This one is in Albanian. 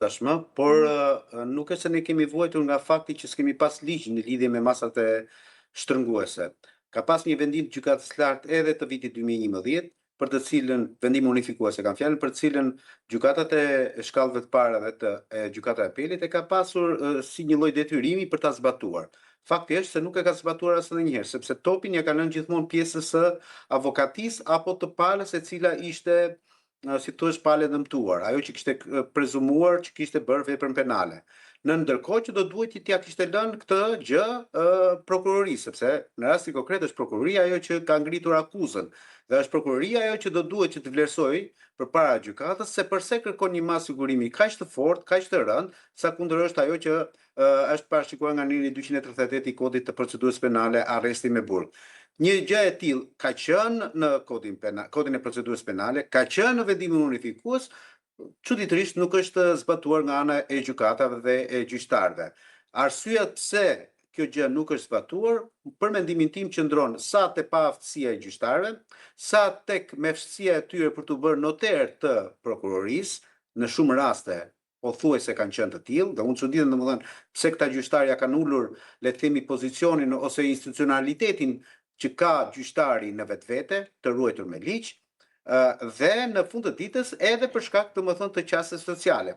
tashmë, por nuk është se ne kemi vuajtur nga fakti që s'kemi pas ligj në lidhje me masat e shtrënguese. Ka pas një vendim të gjykatës së lartë edhe të vitit 2011, për të cilën vendim unifikuese kam fjalën, për të cilën gjykatat e shkallëve të para dhe gjykata e apelit e ka pasur si një lloj detyrimi për ta zbatuar. Fakti është se nuk e ka zbatuar as edhe një herë, sepse topin ja ka lënë gjithmonë pjesës së avokatisë apo të palës e cila ishte si thua palë dëmtuar, ajo që kishte prezumuar që kishte bërë veprën penale. Në ndërkohë që do duhet që t'ja kishte lënë këtë gjë prokurorisë, sepse në rastin konkret është prokuroria ajo që ka ngritur akuzën dhe është prokuroria ajo që do duhet që të vlerësojë përpara gjykatës se përse kërkon një masë sigurimi kaq të fortë, kaq të rëndë, sa kundërshta ajo që është parashikuar nga niri 238 i Kodit të Procedurës Penale, arresti me burg. Një gjë e tillë ka qenë në Kodin e Procedurës Penale, ka qenë në vendimin unifikues, çuditërisht nuk është zbatuar nga ana e gjykatave dhe e gjyqtarëve. Arsyeja pse kjo gjë nuk është zbatuar, për mendimin tim qëndron sa te paaftësia e gjyqtarëve, sa tek mefshtësia e tyre për të bërë noter të prokurorisë, në shumë raste pothuajse kanë qenë të tillë, dhe unë çuditem domethënë pse këta gjyqtarë ja kanë ulur, le të themi, pozicionin ose institucionalitetin që ka gjyqtari në vetvete, të ruajtur me ligj, dhe në fund të ditës edhe për shkak domethënë të qasjes sociale.